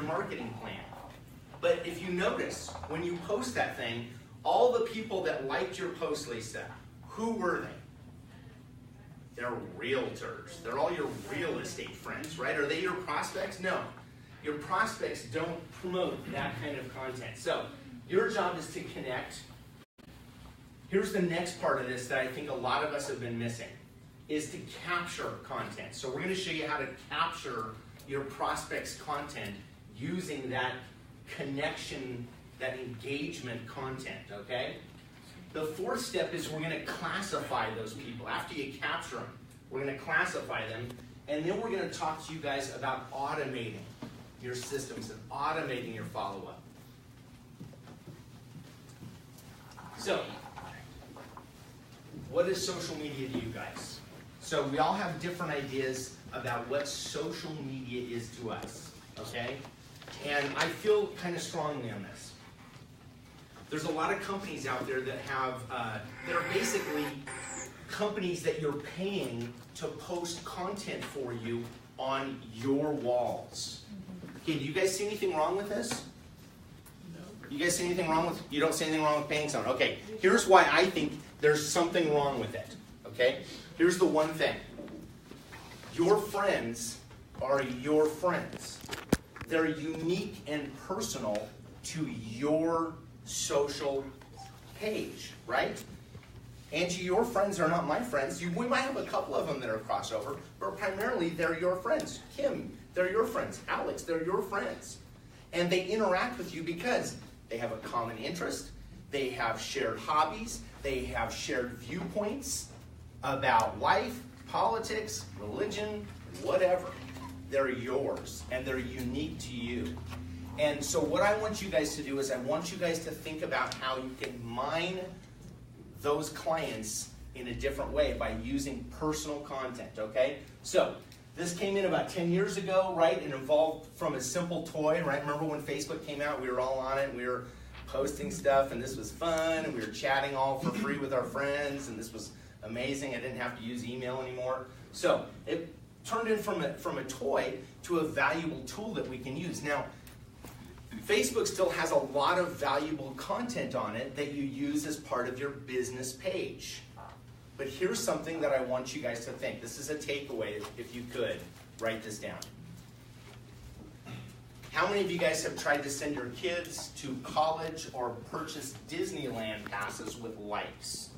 marketing plan. But if you notice, when you post that thing, all the people that liked your post, Lisa, who were they? They're realtors. They're all your real estate friends, right? Are they your prospects? No. Your prospects don't promote that kind of content. So your job is to connect. Here's the next part of this that I think a lot of us have been missing, is to capture content. So we're going to show you how to capture your prospects' content using that connection, that engagement content, okay? The fourth step is we're going to classify those people. After you capture them, we're going to classify them, and then we're going to talk to you guys about automating your systems and automating your follow-up. So, what is social media to you guys? So we all have different ideas about what social media is to us, okay? And I feel kind of strongly on this. There's a lot of companies out there that have, that are basically companies that you're paying to post content for you on your walls. Okay, do you guys see anything wrong with this? No. You guys see anything wrong with, you don't see anything wrong with paying someone? Okay, here's why I think there's something wrong with it, okay? Here's the one thing. Your friends are your friends. They're unique and personal to your social page, right? Angie, your friends are not my friends. We might have a couple of them that are crossover, but primarily they're your friends. Kim, they're your friends. Alex, they're your friends. And they interact with you because they have a common interest, they have shared hobbies, they have shared viewpoints about life, politics, religion, whatever. They're yours, and they're unique to you. And so what I want you guys to do is I want you guys to think about how you can mine those clients in a different way by using personal content, okay? So this came in about 10 years ago, right? It evolved from a simple toy, right? Remember when Facebook came out, we were all on it, we were posting stuff, and this was fun, and we were chatting all for free with our friends, and this was amazing. I didn't have to use email anymore. So it turned in from a toy to a valuable tool that we can use. Now, Facebook still has a lot of valuable content on it that you use as part of your business page. But here's something that I want you guys to think. This is a takeaway, if you could, write this down. How many of you guys have tried to send your kids to college or purchase Disneyland passes with likes?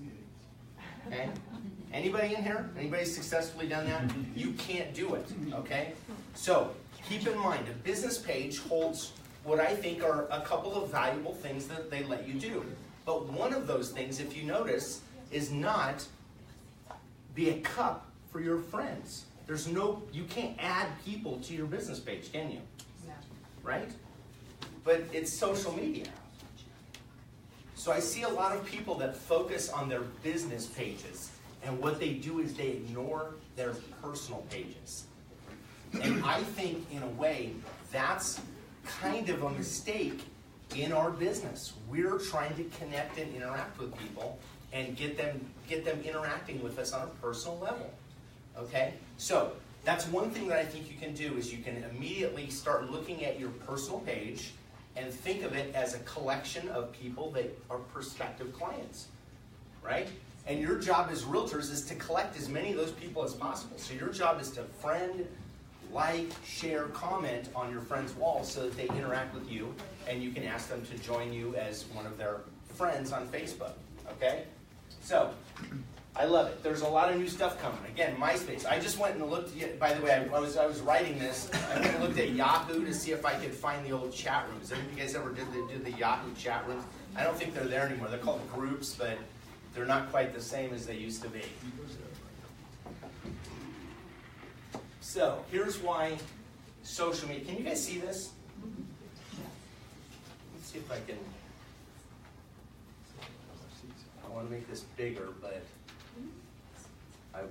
Okay? Anybody in here? Anybody successfully done that? You can't do it, okay? So keep in mind, a business page holds what I think are a couple of valuable things that they let you do. But one of those things, if you notice, is not be a cup for your friends. There's no, you can't add people to your business page, can you? Yeah. Right? But it's social media. So I see a lot of people that focus on their business pages, and what they do is they ignore their personal pages. And I think, in a way, that's kind of a mistake in our business. We're trying to connect and interact with people and get them interacting with us on a personal level. Okay? So that's one thing that I think you can do is you can immediately start looking at your personal page and think of it as a collection of people that are prospective clients, right? And your job as realtors is to collect as many of those people as possible. So your job is to friend, like, share, comment on your friends' walls so that they interact with you, and you can ask them to join you as one of their friends on Facebook, okay? So, I love it. There's a lot of new stuff coming. Again, MySpace. I just went and looked, by the way, I was writing this, I went and looked at Yahoo to see if I could find the old chat rooms. Any of you guys ever did the Yahoo chat rooms? I don't think they're there anymore. They're called groups, but they're not quite the same as they used to be. So, here's why social media. Can you guys see this? Let's see if I can. I want to make this bigger, but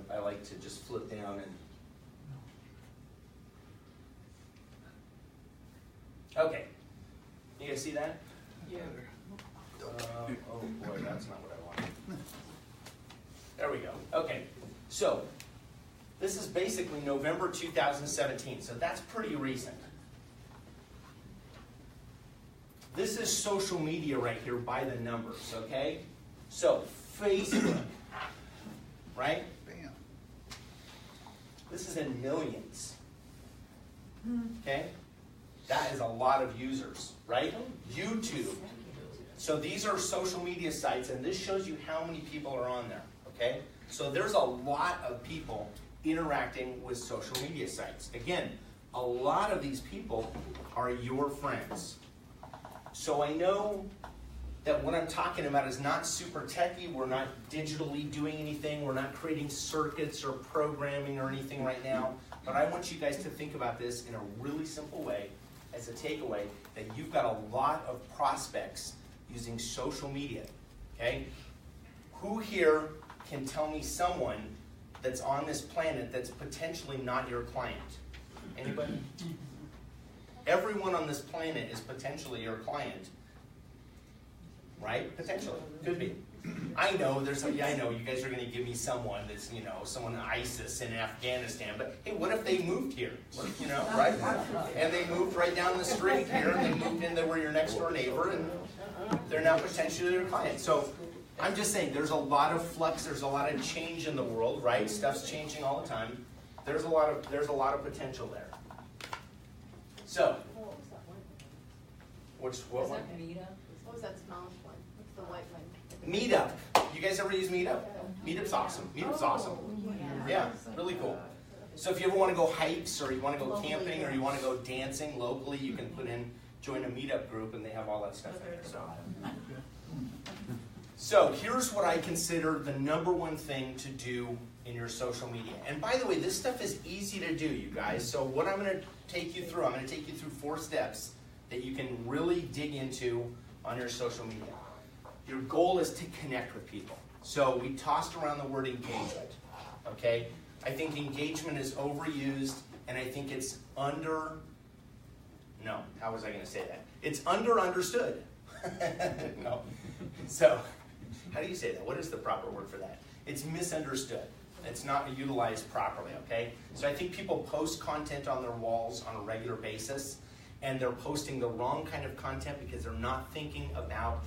I like to just flip down and. Okay. You guys see that? Yeah. Oh boy, that's not what I want. There we go. Okay. So, this is basically November 2017, so that's pretty recent. This is social media right here by the numbers, okay? So, Facebook, right? Bam. This is in millions, okay? That is a lot of users, right? YouTube. So these are social media sites, and this shows you how many people are on there, okay? So there's a lot of people interacting with social media sites. Again, a lot of these people are your friends. So I know that what I'm talking about is not super techy. We're not digitally doing anything. We're not creating circuits or programming or anything right now. But I want you guys to think about this in a really simple way as a takeaway, that you've got a lot of prospects using social media, okay? Who here can tell me someone that's on this planet that's potentially not your client? Anybody? Everyone on this planet is potentially your client, right? Potentially, could be. I know there's some, yeah, I know you guys are going to give me someone that's, you know, someone ISIS in Afghanistan, but hey, what if they moved here? What if, you know, right? And they moved right down the street here, and they moved in, they were your next door neighbor, and they're now potentially your client. So I'm just saying, there's a lot of flux, there's a lot of change in the world, right? Stuff's changing all the time. There's a lot of potential there. So, what one? What was that smallest one? What's the white one? Meetup. You guys ever use Meetup? Meetup's awesome. Meetup's awesome. Yeah, really cool. So if you ever want to go hikes, or you want to go camping, or you want to go dancing locally, you can put in, join a Meetup group, and they have all that stuff in there. So here's what I consider the #1 thing to do in your social media. And by the way, this stuff is easy to do, you guys. So what I'm going to take you through, I'm going to take you through 4 steps that you can really dig into on your social media. Your goal is to connect with people. So we tossed around the word engagement, okay? I think engagement is overused, and I think it's how was I going to say that? It's understood. No. So, how do you say that? What is the proper word for that? It's misunderstood. It's not utilized properly, okay? So I think people post content on their walls on a regular basis, and they're posting the wrong kind of content because they're not thinking about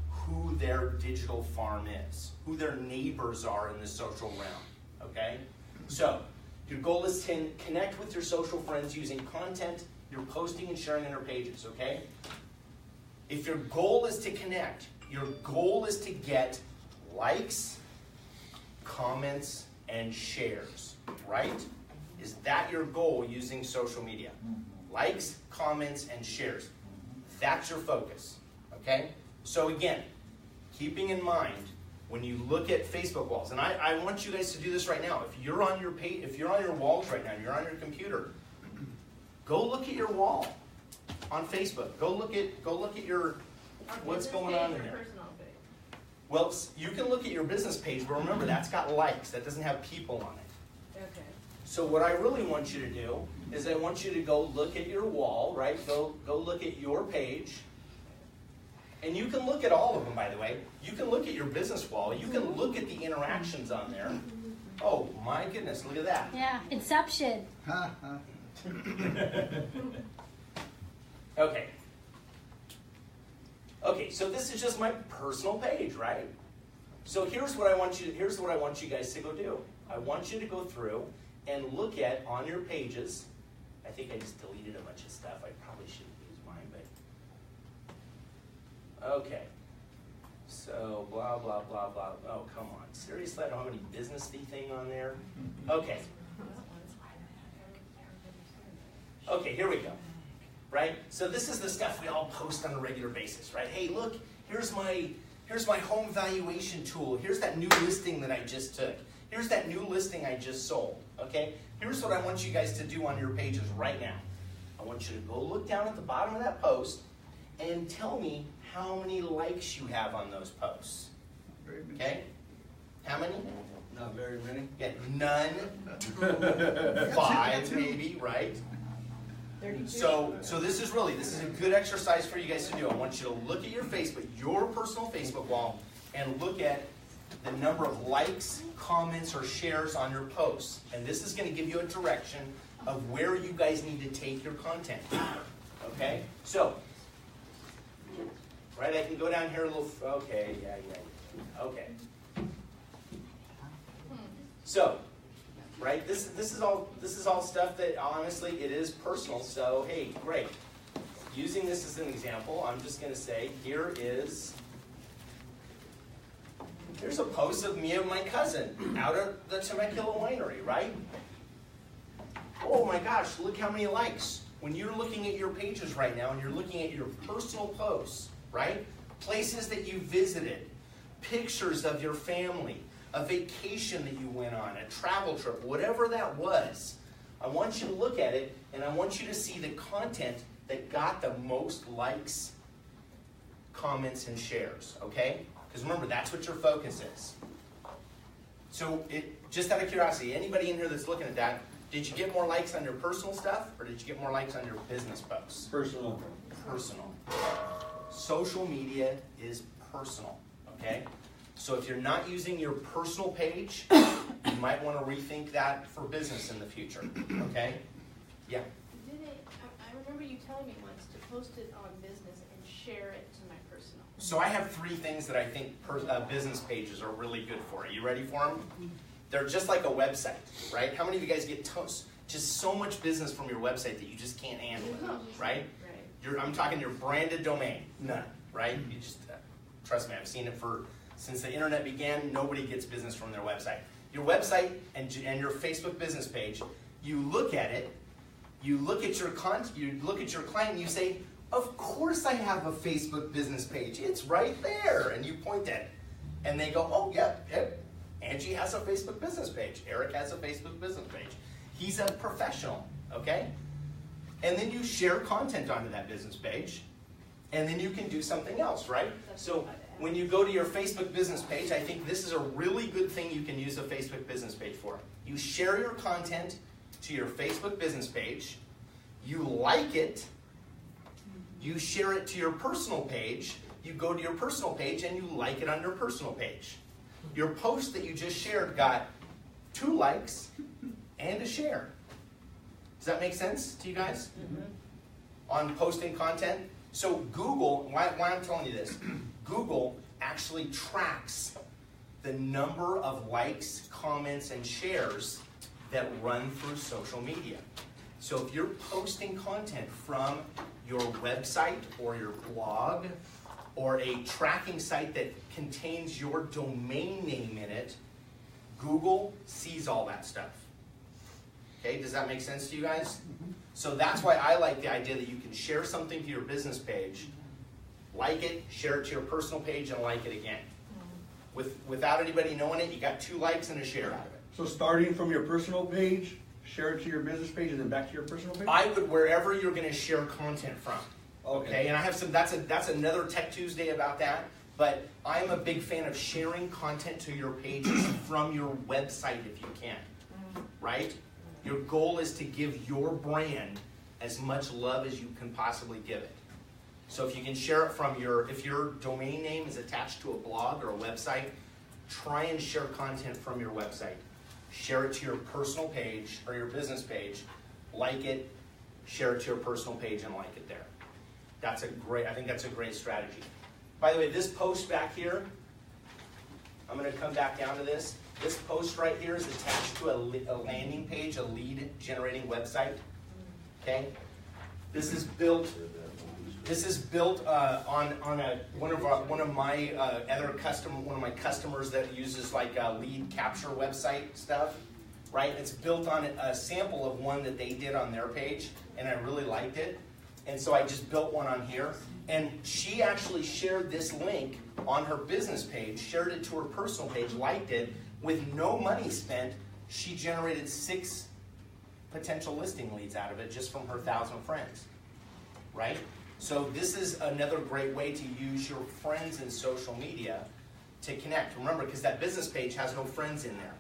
who their digital farm is, who their neighbors are in the social realm, okay? So, your goal is to connect with your social friends using content you're posting and sharing on your pages, okay? If your goal is to connect, your goal is to get likes, comments, and shares, right? Is that your goal using social media? Likes, comments, and shares. That's your focus, okay? So again, keeping in mind, when you look at Facebook walls, and I want you guys to do this right now. If you're on your page, if you're on your walls right now, you're on your computer, go look at your wall on Facebook. Go look at your what's going on in there. Well, you can look at your business page, but remember, that's got likes. That doesn't have people on it. Okay. So what I really want you to do is I want you to go look at your wall, right? Go look at your page. And you can look at all of them, by the way. You can look at your business wall. You can look at the interactions on there. Oh, my goodness, look at that. Yeah, Inception. Okay. Okay, so this is just my personal page, right? So here's what I want you guys to go do. I want you to go through and look at on your pages. I think I just deleted a bunch of stuff. I probably shouldn't use mine, but okay. So blah blah blah blah. Oh, come on. Seriously, I don't have any businessy thing on there. Okay. Okay, here we go. Right? So this is the stuff we all post on a regular basis, right? Hey, look, here's my home valuation tool. Here's that new listing that I just took. Here's that new listing I just sold. Okay? Here's what I want you guys to do on your pages right now. I want you to go look down at the bottom of that post and tell me how many likes you have on those posts. Okay? How many? Not very many. Yeah, none. 5 maybe, right? So this is a good exercise for you guys to do. I want you to look at your Facebook, your personal Facebook wall, and look at the number of likes, comments, or shares on your posts. And this is going to give you a direction of where you guys need to take your content. Okay? So, right? I can go down here a little, okay, yeah, okay. So, right, this is all stuff that honestly it is personal, so hey, great. Using this as an example, I'm just gonna say, here's a post of me and my cousin out at the Temecula winery, right? Oh my gosh, look how many likes. When you're looking at your pages right now and you're looking at your personal posts, right? Places that you visited, pictures of your family, a vacation that you went on, a travel trip, whatever that was. I want you to look at it and I want you to see the content that got the most likes, comments, and shares, okay? Because remember, that's what your focus is. So, just out of curiosity, anybody in here that's looking at that, did you get more likes on your personal stuff, or did you get more likes on your business posts? Personal. Personal. Social media is personal, okay? So if you're not using your personal page, you might want to rethink that for business in the future, okay? Yeah? I remember you telling me once to post it on business and share it to my personal. So I have 3 things that I think business pages are really good for. Are you ready for them? They're just like a website, right? How many of you guys get just so much business from your website that you just can't handle it, right? I'm talking your branded domain. None, right? You just, trust me, I've seen it since the internet began, nobody gets business from their website. Your website and your Facebook business page, you look at it, you look at your client, and you say, of course I have a Facebook business page. It's right there. And you point at it. And they go, oh, yep. Angie has a Facebook business page. Eric has a Facebook business page. He's a professional, okay? And then you share content onto that business page. And then you can do something else, right? So when you go to your Facebook business page, I think this is a really good thing you can use a Facebook business page for. You share your content to your Facebook business page. You like it. You share it to your personal page. You go to your personal page and you like it on your personal page. Your post that you just shared got 2 likes and a share. Does that make sense to you guys? Mm-hmm. On posting content? So Google, why I'm telling you this, Google actually tracks the number of likes, comments, and shares that run through social media. So if you're posting content from your website or your blog or a tracking site that contains your domain name in it, Google sees all that stuff. Okay, does that make sense to you guys? So that's why I like the idea that you can share something to your business page, like it, share it to your personal page, and like it again. Without anybody knowing it, you got 2 likes and a share out of it. So starting from your personal page, share it to your business page, and then back to your personal page? I would, wherever you're going to share content from. Okay, and I have some, that's another Tech Tuesday about that, but I'm a big fan of sharing content to your pages from your website if you can, right? Your goal is to give your brand as much love as you can possibly give it. So if you can share it from if your domain name is attached to a blog or a website, try and share content from your website. Share it to your personal page or your business page, like it, share it to your personal page and like it there. I think that's a great strategy. By the way, this post back here, I'm going to come back down to this. This post right here is attached to a landing page, a lead generating website. Okay, this is built on one of my customers that uses like a lead capture website stuff. Right, it's built on a sample of one that they did on their page, and I really liked it. And so I just built one on here. And she actually shared this link on her business page, shared it to her personal page, liked it. With no money spent, she generated 6 potential listing leads out of it just from her 1,000 friends. Right? So this is another great way to use your friends in social media to connect. Remember, because that business page has no friends in there.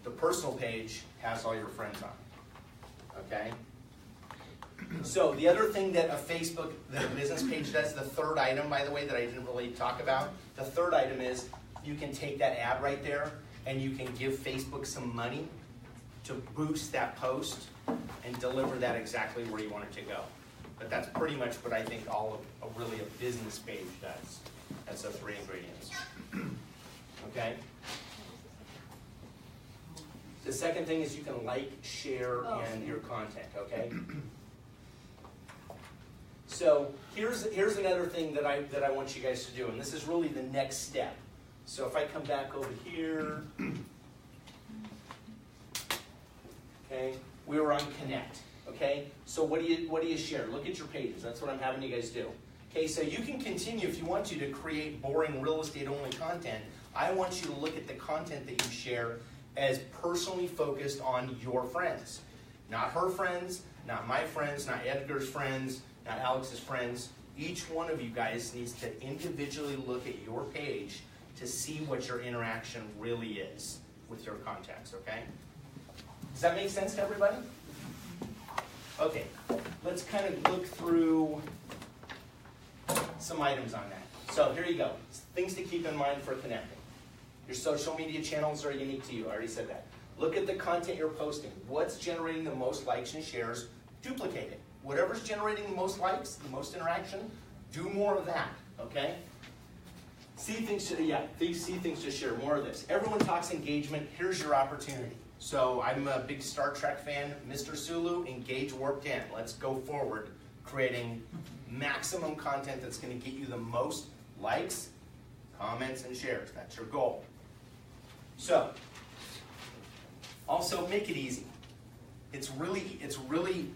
The personal page has all your friends on it. Okay? So the other thing that a business page does, the third item, by the way, that I didn't really talk about, the third item is you can take that ad right there and you can give Facebook some money to boost that post and deliver that exactly where you want it to go. But that's pretty much what I think all of really a business page does. That's the 3 ingredients. Okay? The second thing is you can like, share, and your content, okay? So here's another thing that I want you guys to do, and this is really the next step. So if I come back over here, okay, we were on Connect, okay? So what do you share? Look at your pages. That's what I'm having you guys do. Okay, so you can continue if you want to create boring real estate only content. I want you to look at the content that you share as personally focused on your friends. Not her friends, not my friends, not Edgar's friends, not Alex's friends. Each one of you guys needs to individually look at your page to see what your interaction really is with your contacts, okay? Does that make sense to everybody? Okay, let's kind of look through some items on that. So here you go. Things to keep in mind for connecting. Your social media channels are unique to you. I already said that. Look at the content you're posting. What's generating the most likes and shares? Duplicate it. Whatever's generating the most likes, the most interaction, do more of that, okay? See things to share, more of this. Everyone talks engagement. Here's your opportunity. So I'm a big Star Trek fan. Mr. Sulu, engage Warp 10. Let's go forward, creating maximum content that's going to get you the most likes, comments, and shares. That's your goal. So, also make it easy. It's really,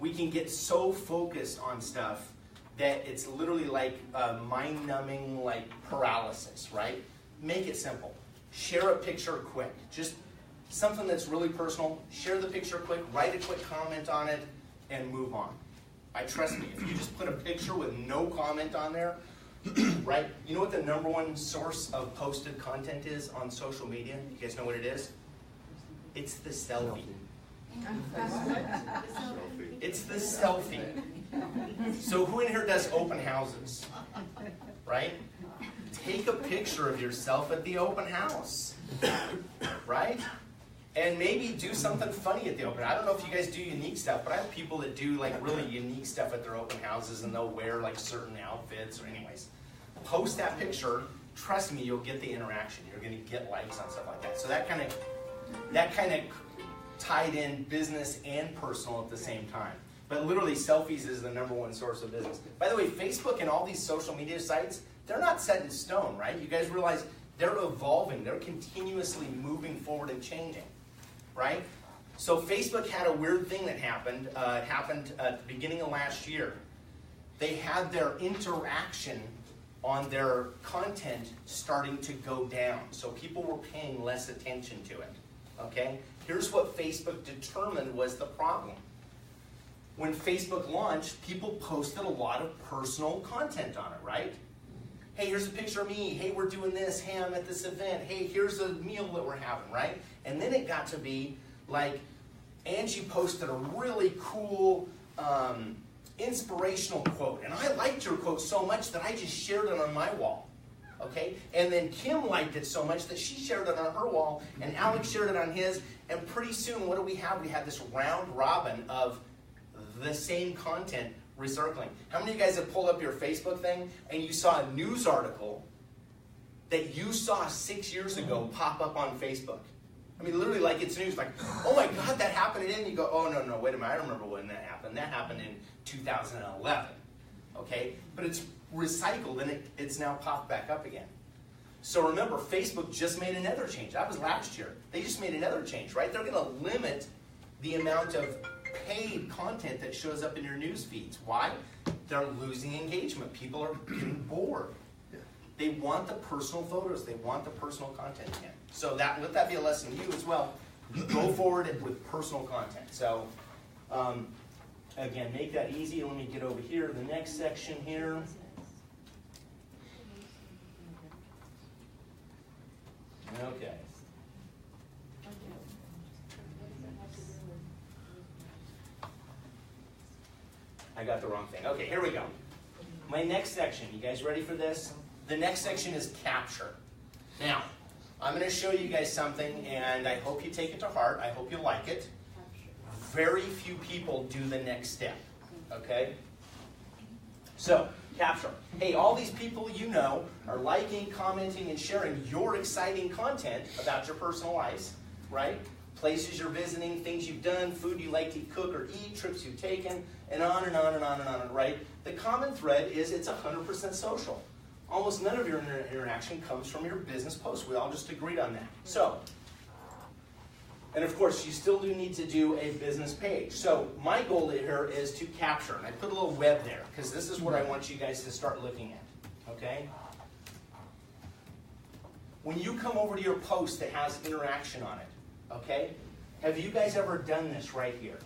we can get so focused on stuff that it's literally like mind-numbing, like paralysis, right? Make it simple. Share a picture quick. Just something that's really personal. Share the picture quick, write a quick comment on it, and move on. Trust me, if you just put a picture with no comment on there, right? You know what the #1 source of posted content is on social media? You guys know what it is? It's the selfie. It's the selfie. So who in here does open houses? Right? Take a picture of yourself at the open house. Right? And maybe do something funny at the open. I don't know if you guys do unique stuff, but I have people that do like really unique stuff at their open houses, and they'll wear like certain outfits or anyways. Post that picture. Trust me, you'll get the interaction. You're going to get likes on stuff like that. So that kind of tied in business and personal at the same time. But literally, selfies is the #1 source of business. By the way, Facebook and all these social media sites, they're not set in stone, right? You guys realize they're evolving. They're continuously moving forward and changing, right? So Facebook had a weird thing that happened. It happened at the beginning of last year. They had their interaction on their content starting to go down. So people were paying less attention to it, okay? Here's what Facebook determined was the problem. When Facebook launched, people posted a lot of personal content on it, right? Hey, here's a picture of me. Hey, we're doing this. Hey, I'm at this event. Hey, here's a meal that we're having, right? And then it got to be like, Angie posted a really cool inspirational quote. And I liked your quote so much that I just shared it on my wall. Okay? And then Kim liked it so much that she shared it on her wall, and Alex shared it on his. And pretty soon, what do we have? We have this round robin of the same content recircling. How many of you guys have pulled up your Facebook thing and you saw a news article that you saw 6 years ago pop up on Facebook? I mean, literally like it's news, like, oh my God, that happened, and then you go, oh no, wait a minute, I remember when that happened. That happened in 2011, okay? But it's recycled and it's now popped back up again. So remember, Facebook just made another change. That was last year. They just made another change, right? They're gonna limit the amount of paid content that shows up in your news feeds. Why? They're losing engagement. People are getting bored. They want the personal photos. They want the personal content again. So let that be a lesson to you as well. Go forward with personal content. So again, make that easy. Let me get over here to the next section here. Okay. I got the wrong thing. Okay, here we go. My next section, you guys ready for this? The next section is capture. Now, I'm going to show you guys something, and I hope you take it to heart. I hope you like it. Very few people do the next step. Okay? So, capture. Hey, all these people you know are liking, commenting, and sharing your exciting content about your personal lives, right? Places you're visiting, things you've done, food you like to cook or eat, trips you've taken, and on and on and on and on, right? The common thread is it's 100% social. Almost none of your interaction comes from your business posts. We all just agreed on that. So, and of course, you still do need to do a business page. So my goal here is to capture, and I put a little web there, because this is what I want you guys to start looking at, okay? When you come over to your post that has interaction on it, okay? Have you guys ever done this right here?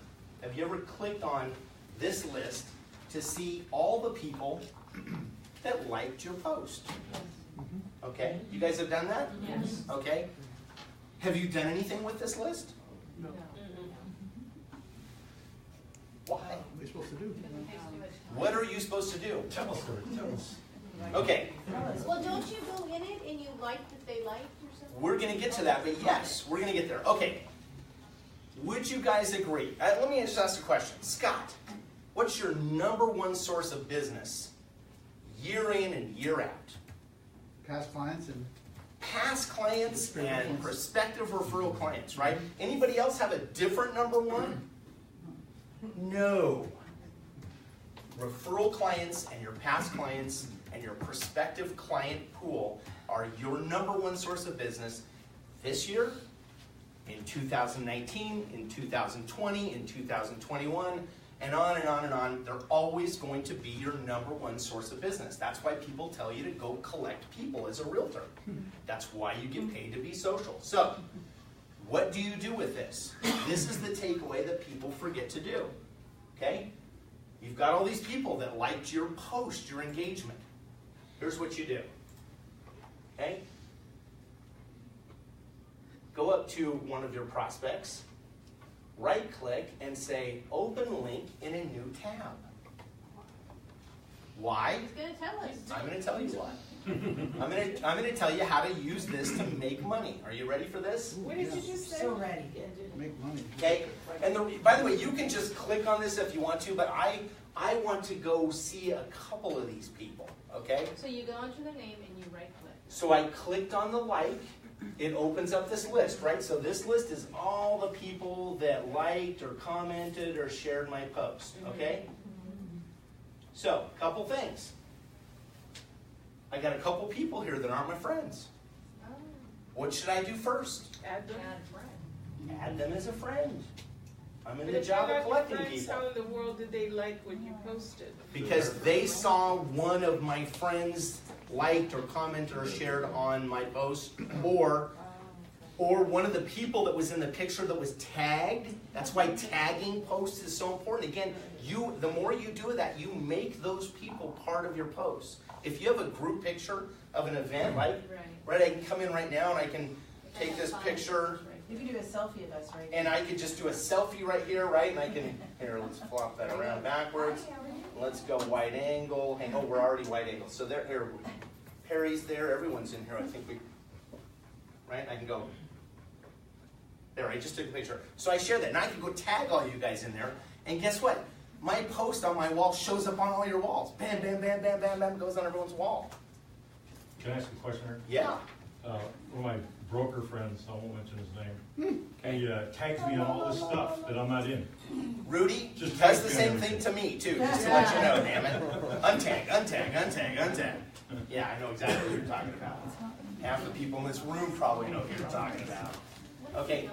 Have you ever clicked on this list to see all the people that liked your post? Okay, you guys have done that? Yes. Okay. Have you done anything with this list? No. Why? What are we supposed to do? What are you supposed to do? Tell us, tell us. Okay, Well, don't you go in it and you like that they liked or something? we're going to get to that, but yes, we're going to get there. Okay, would you guys agree? Let me just ask a question. Scott, what's your #1 source of business year in and year out? Past clients and Past clients and prospective referral clients, right? Anybody else have a different #1? No. Referral clients and your past clients and your prospective client pool are your #1 source of business this year, in 2019, in 2020, in 2021, and on and on and on. They're always going to be your #1 source of business. That's why people tell you to go collect people as a realtor. That's why you get paid to be social. So, what do you do with this? This is the takeaway that people forget to do. Okay? You've got all these people that liked your post, your engagement. Here's what you do. Okay? Go up to one of your prospects, right-click, and say, open link in a new tab. Why? He's gonna tell us. I'm going to tell you why. I'm going to tell you how to use this to make money. Are you ready for this? What did you just say? So ready. make money. Okay? And by the way, you can just click on this if you want to, but I want to go see a couple of these people. Okay? So you go into the name and you right click. So I clicked on the like. It opens up this list, right? So this list is all the people that liked or commented or shared my post. Okay? So, a couple things. I got a couple people here that aren't my friends. Oh. What should I do first? Add them. Add them as a friend. I'm in But the if job you're of not collecting your friends, people. how in the world did they like what you posted? Because they saw one of my friends liked or commented or shared on my post, or one of the people that was in the picture that was tagged. That's why tagging posts is so important. Again, the more you do that, you make those people part of your post. If you have a group picture of an event, right, I can come in right now and I can take this picture You can do a selfie of us right and I could just do a selfie right here, right? And I can, here, let's flop that around backwards. Let's go wide angle. Hey, oh, we're already wide angle. So there, here, Perry's there. Everyone's in here. I think right? I can go, there, I just took a picture. So I share that. And I can go tag all you guys in there. And guess what? My post on my wall shows up on all your walls. Bam, bam, bam, bam, bam, bam, goes on everyone's wall. Can I ask a question here? Yeah. One of my broker friends, I won't mention his name, he tags me on all this stuff that I'm not in. Rudy Just does tag the me same on thing everything. to me, too, just to let you know, damn it. Untag, untag, untag, untag. Yeah, I know exactly what you're talking about. Half the people in this room probably know what you're talking about. Okay.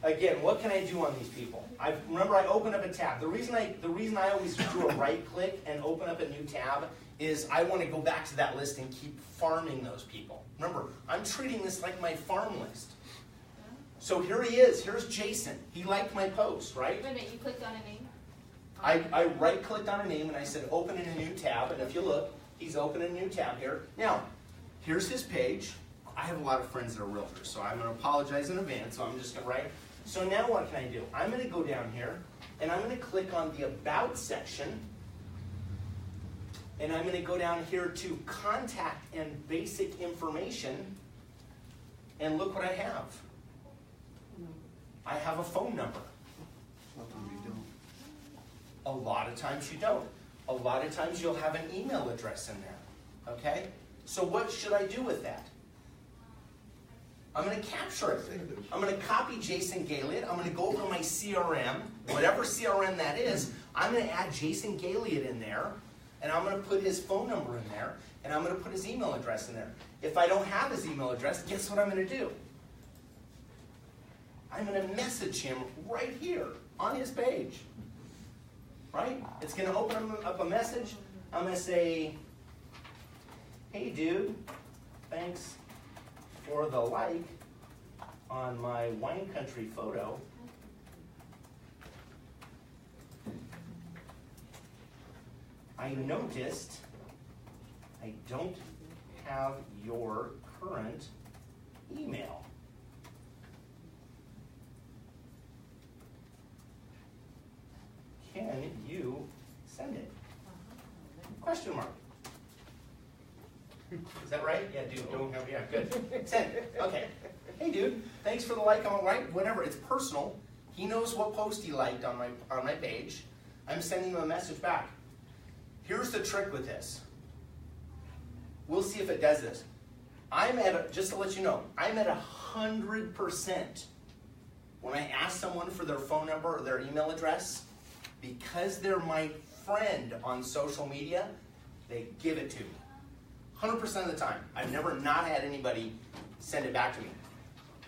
Again, what can I do on these people? Remember, I open up a tab. The reason I always do a right click and open up a new tab is I want to go back to that list and keep farming those people. Remember, I'm treating this like my farm list. So here he is. Here's Jason. He liked my post, right? Wait a minute, you clicked on a name? I right clicked on a name and I said open in a new tab. And if you look, he's opening a new tab here. Now, here's his page. I have a lot of friends that are realtors, so I'm going to apologize in advance. So I'm just going to write. So now what can I do? I'm going to go down here, and I'm going to click on the About section, and I'm going to go down here to Contact and Basic Information, and look what I have. I have a phone number. Something we don't. A lot of times you don't. A lot of times you'll have an email address in there, okay? So what should I do with that? I'm going to capture it. I'm going to copy Jason Galiot. I'm going to go over to my CRM, whatever CRM that is. I'm going to add Jason Galiot in there, and I'm going to put his phone number in there, and I'm going to put his email address in there. If I don't have his email address, guess what I'm going to do? I'm going to message him right here on his page. Right? It's going to open up a message. I'm going to say, hey dude, thanks for the like on my wine country photo. I noticed I don't have your current email. Can you send it? Question mark. Is that right? Yeah, dude, don't have, yeah, good. Send it. Okay. Hey, dude, thanks for the like on my, right? Whatever, it's personal. He knows what post he liked on my page. I'm sending him a message back. Here's the trick with this. We'll see if it does this. Just to let you know, I'm at 100% when I ask someone for their phone number or their email address. Because they're my friend on social media, they give it to me. 100% of the time. I've never not had anybody send it back to me.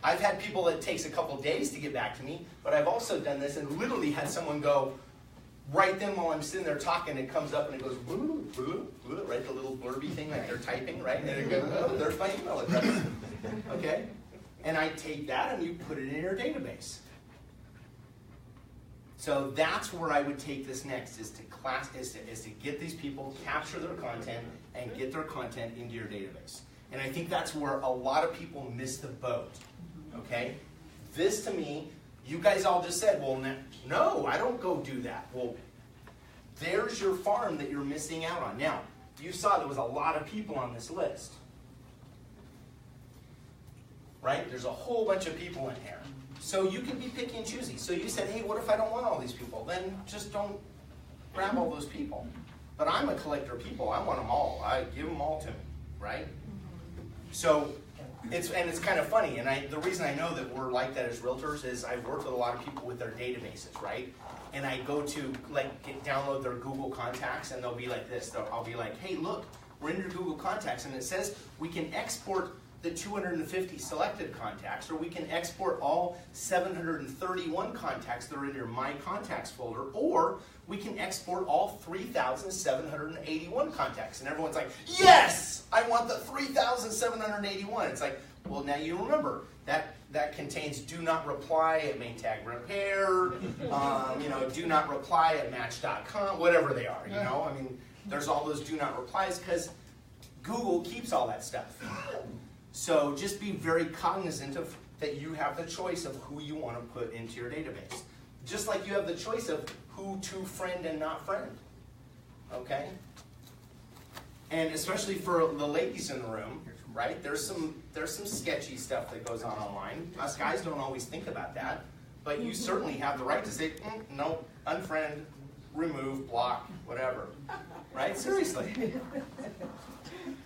I've had people that it takes a couple days to get back to me, but I've also done this and literally had someone go, right then while I'm sitting there talking, it comes up and it goes, woo, woo, woo, right, the little blurby thing like they're typing, right? And it goes, oh, there's my email address. Okay? And I take that and you put it in your database. So that's where I would take this next, is to get these people, capture their content, and get their content into your database. And I think that's where a lot of people miss the boat, okay? This to me, you guys all just said, well, no, I don't go do that. Well, there's your farm that you're missing out on. Now, you saw there was a lot of people on this list, right? There's a whole bunch of people in here. So you can be picky and choosy. So you said, hey, what if I don't want all these people? Then just don't grab all those people. But I'm a collector of people. I want them all. I give them all to me, right? So it's kind of funny. And the reason I know that we're like that as realtors is I've worked with a lot of people with their databases, right? And I go to download their Google contacts, and they'll be like this. I'll be like, hey, look, we're in your Google contacts, and it says we can export the 250 selected contacts, or we can export all 731 contacts that are in your My Contacts folder, or we can export all 3,781 contacts. And everyone's like, yes, I want the 3,781. It's like, well, now you remember, that contains do not reply at Maytag Repair, do not reply at Match.com, whatever they are, I mean, there's all those do not replies because Google keeps all that stuff. So just be very cognizant of that you have the choice of who you want to put into your database. Just like you have the choice of who to friend and not friend. Okay? And especially for the ladies in the room, right? There's some sketchy stuff that goes on online. Us guys don't always think about that, but you certainly have the right to say, no, unfriend, remove, block, whatever. Right? Seriously.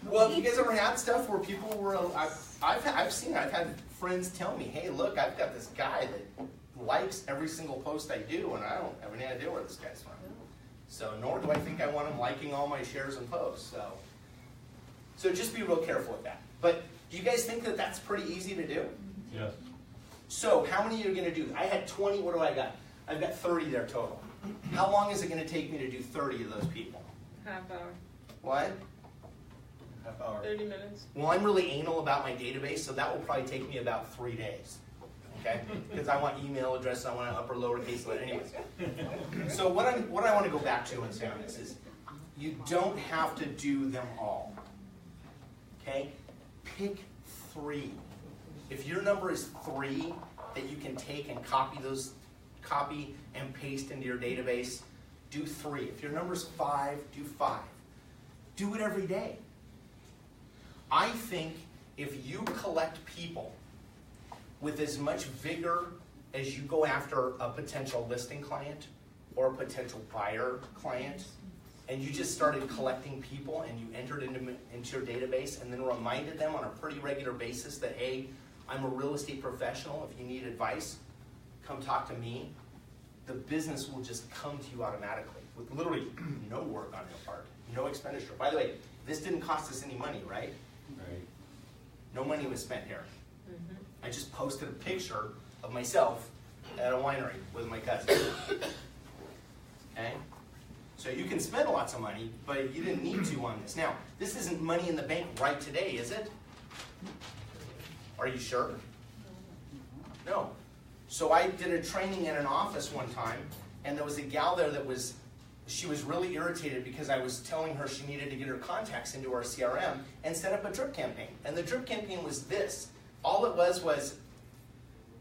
Well, have you guys ever had stuff where people were, I've seen it. I've had friends tell me, hey, look, I've got this guy that likes every single post I do, and I don't have any idea where this guy's from. So nor do I think I want him liking all my shares and posts. So just be real careful with that. But do you guys think that that's pretty easy to do? Yes. So how many are you going to do? I had 20. What do I got? I've got 30 there total. How long is it going to take me to do 30 of those people? Half hour, What? Half hour. 30 minutes. Well, I'm really anal about my database, so that will probably take me about 3 days. Okay? Because I want email addresses, I want an upper lowercase letter. Anyways. So what I want to go back to and say on this is, you don't have to do them all. Okay? Pick 3. If your number is 3 that you can take and copy and paste into your database, do 3. If your number's 5, do 5. Do it every day. I think if you collect people with as much vigor as you go after a potential listing client, or a potential buyer client, and you just started collecting people and you entered into your database and then reminded them on a pretty regular basis that, hey, I'm a real estate professional. If you need advice, come talk to me. The business will just come to you automatically with literally no work on your part, no expenditure. By the way, this didn't cost us any money, right? Right. No money was spent here. I just posted a picture of myself at a winery with my cousin. Okay? So you can spend lots of money, but you didn't need to on this. Now, this isn't money in the bank right today, is it? Are you sure? No. So I did a training in an office one time, and there was a gal there she was really irritated because I was telling her she needed to get her contacts into our CRM and set up a drip campaign. And the drip campaign was this. All it was,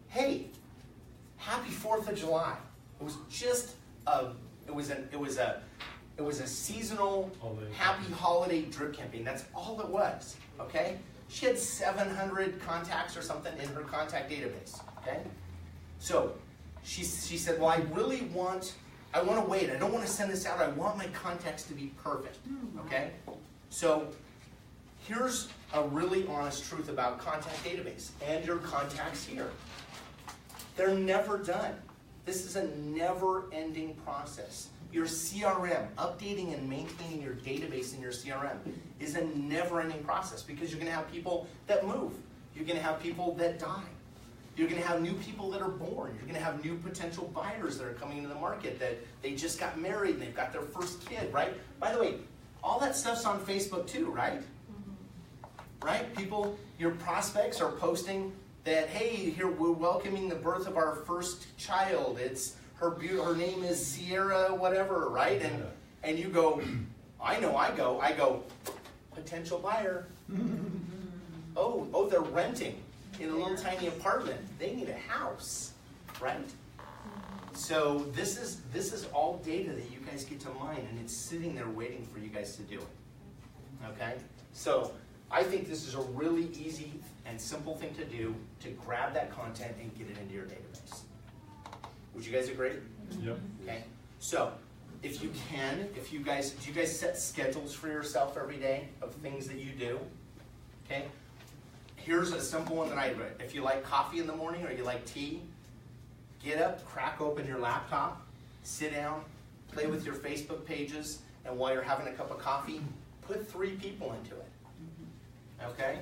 hey, happy 4th of July. It was just it was a seasonal happy holiday drip campaign. That's all it was, okay? She had 700 contacts or something in her contact database, okay? So she said, well, I want to wait. I don't want to send this out. I want my contacts to be perfect, okay? So here's a really honest truth about contact database and your contacts here. They're never done. This is a never-ending process. Your CRM, updating and maintaining your database in your CRM is a never-ending process because you're going to have people that move. You're going to have people that die. You're going to have new people that are born. You're going to have new potential buyers that are coming into the market that they just got married and they've got their first kid, right? By the way, all that stuff's on Facebook too, right? Right? People, your prospects are posting that, hey, here we're welcoming the birth of our first child. It's her name is Sierra whatever, right? And you go, I go, potential buyer. Oh, they're renting in a little tiny apartment. They need a house, right? So this is all data that you guys get to mine, and it's sitting there waiting for you guys to do it. Okay? So I think this is a really easy and simple thing to do to grab that content and get it into your database. Would you guys agree? Yep. Okay. So if you guys, do you guys set schedules for yourself every day of things that you do? Okay. Here's a simple one that I read. If you like coffee in the morning or you like tea, get up, crack open your laptop, sit down, play with your Facebook pages, and while you're having a cup of coffee, put 3 people into it. Okay?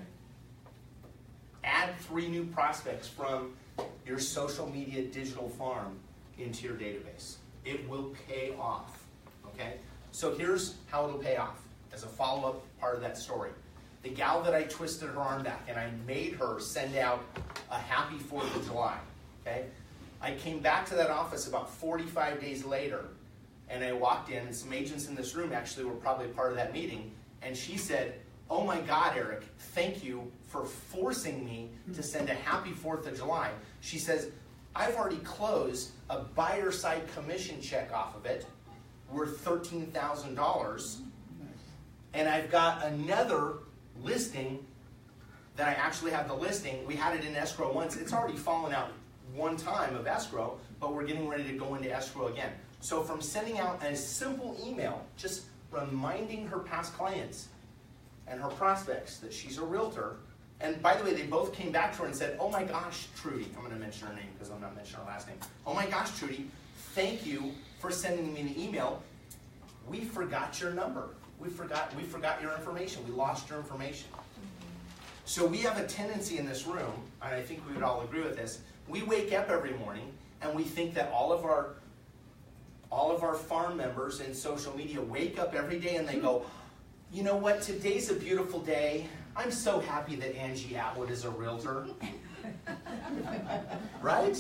Add 3 new prospects from your social media digital farm into your database. It will pay off. Okay? So here's how it'll pay off as a follow-up part of that story. The gal that I twisted her arm back and I made her send out a happy 4th of July. Okay? I came back to that office about 45 days later and I walked in, and some agents in this room actually were probably part of that meeting, and she said, oh my God, Eric, thank you for forcing me to send a happy 4th of July. She says, I've already closed a buyer side commission check off of it worth $13,000, and I've got another listing that I actually have the listing. We had it in escrow once. It's already fallen out one time of escrow, but we're getting ready to go into escrow again. So from sending out a simple email, just reminding her past clients and her prospects that she's a realtor, and by the way, they both came back to her and said, oh my gosh, Trudy, I'm going to mention her name because I'm not mentioning her last name. Oh my gosh, Trudy, thank you for sending me the email. We forgot your number. We forgot your information. We lost your information. So we have a tendency in this room, and I think we would all agree with this, we wake up every morning and we think that all of our farm members in social media wake up every day and they go, you know what, today's a beautiful day. I'm so happy that Angie Atwood is a realtor. Right?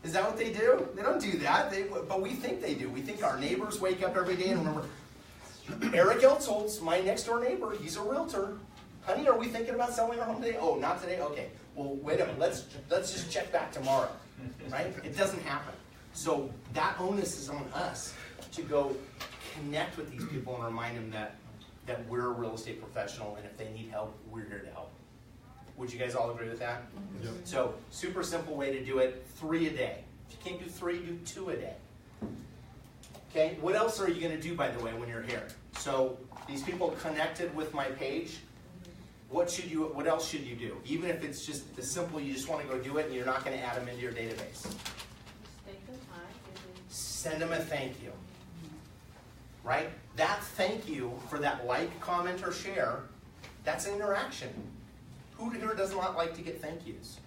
Is that what they do? They don't do that, but we think they do. We think our neighbors wake up every day and remember, Eric Eltholz, my next door neighbor, he's a realtor. Honey, are we thinking about selling our home today? Oh, not today? Okay. Well, wait a minute. Let's just check back tomorrow. Right? It doesn't happen. So that onus is on us to go connect with these people and remind them that we're a real estate professional, and if they need help, we're here to help. Would you guys all agree with that? Yep. So super simple way to do it, 3 a day. If you can't do 3, do 2 a day. Okay, what else are you gonna do, by the way, when you're here? So, these people connected with my page, what else should you do? Even if it's just the simple, you just wanna go do it and you're not gonna add them into your database. Just take the time, Send them a thank you. Right? That thank you for that like, comment, or share, that's an interaction. Who here does not like to get thank yous?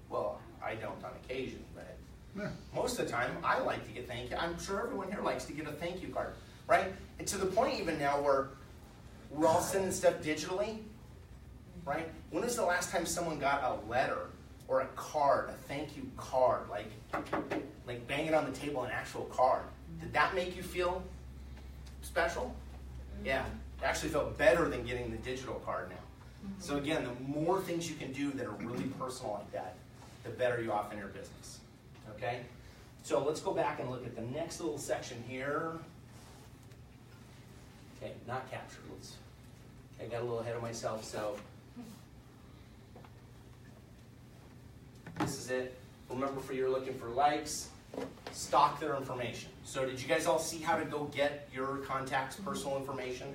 Well, I don't on occasion, but Yeah. most of the time, I like to get thank you. I'm sure everyone here likes to get a thank you card, right? And to the point even now where we're all sending stuff digitally, right? When was the last time someone got a letter or a card, a thank you card, like bang it on the table, an actual card? Did that make you feel special? Yeah, it actually felt better than getting the digital card now. So again, the more things you can do that are really personal like that, the better you off in your business. Okay? So let's go back and look at the next little section here. Okay, not captured. I got a little ahead of myself, so this is it. Remember, you're looking for likes, stock their information. So did you guys all see how to go get your contacts' personal information?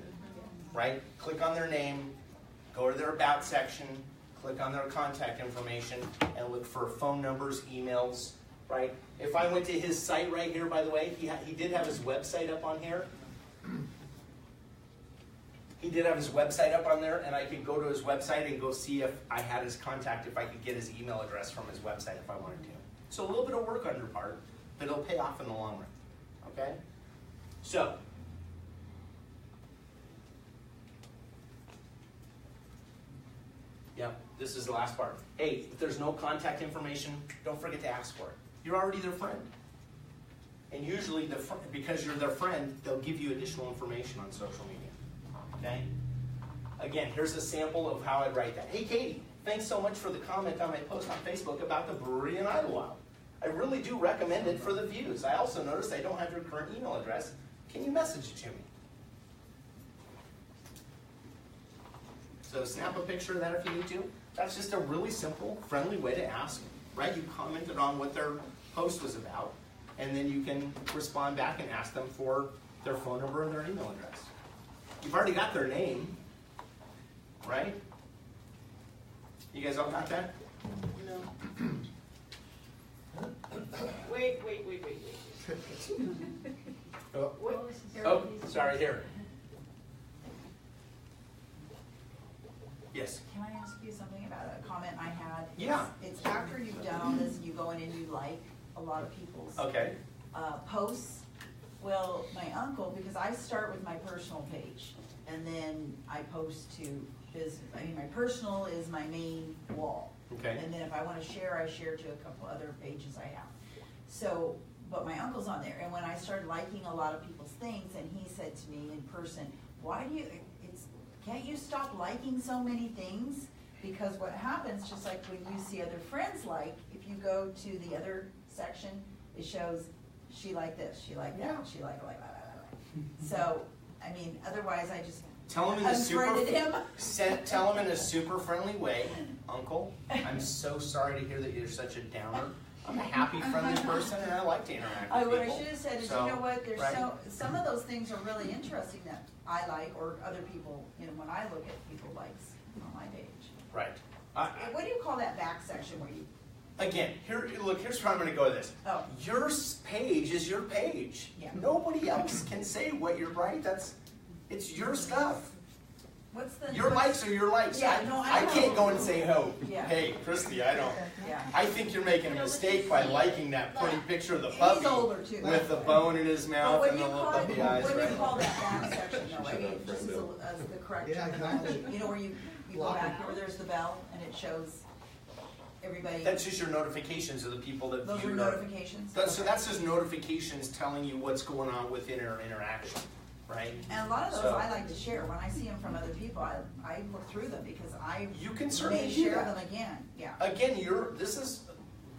Right? Click on their name, go to their about section, click on their contact information, and look for phone numbers, emails, right? If I went to his site right here, by the way, he did have his website up on here. He did have his website up on there, and I could go to his website and go see if I had his contact, if I could get his email address from his website if I wanted to. So a little bit of work on your part, but it'll pay off in the long run, okay? So, yeah, this is the last part. Hey, if there's no contact information, don't forget to ask for it. You're already their friend. And usually, because you're their friend, they'll give you additional information on social media. Okay? Again, here's a sample of how I'd write that. Hey, Katie, thanks so much for the comment on my post on Facebook about the brewery in Idlewild. I really do recommend it for the views. I also noticed I don't have your current email address. Can you message it to me? So snap a picture of that if you need to. That's just a really simple, friendly way to ask, right? You commented on what their post was about, and then you can respond back and ask them for their phone number and their email address. You've already got their name, right? You guys all got that? No. Wait. Oh, sorry, here. Yes. Can I ask you something about a comment I had? Yeah. It's after you've done all this, you go in and you like a lot of people's Okay. posts. Well, my uncle, because I start with my personal page, and then I post to my personal is my main wall. Okay. And then if I want to share, I share to a couple other pages I have. So, but my uncle's on there, and when I started liking a lot of people's things, and he said to me in person, can't you stop liking so many things? Because what happens, just like when you see other friends like, if you go to the other section, it shows she liked this, she liked that, she liked blah, blah, blah, blah. So, I mean, otherwise I just Tell him in a unfriended him. Tell him in a super friendly way, Uncle, I'm so sorry to hear that you're such a downer. I'm a happy, friendly person, and I like to interact with What I people. should have said is, So, you know what, there's right? some of those things are really interesting that I like, or other people, when I look at people likes on my page. Right. What do you call that back section where you, Again, here's where I'm going to go with this. Oh. Your page is your page. Yeah. Nobody else can say what you're right. It's your stuff. what's the? Your likes are your likes. Yeah, no, I know. can't go and say, Yeah. hey, Christy, I don't. Yeah. I think you're making a mistake by liking that pretty picture of the He's puppy older too. with the bone in his But mouth what and do the you little call it, puppy eyes. what do Right? you call that back section though? I mean, just as the correct Yeah, terminology, exactly. where you go back where there's the bell and it shows everybody, That's just your notifications of the people that those are viewed our. notifications? So that's just notifications telling you what's going on within our interaction, right? And a lot of those So- I like to share. When I see them from other people, I look through them because I You can may certainly do share that. them again, yeah. Again, this is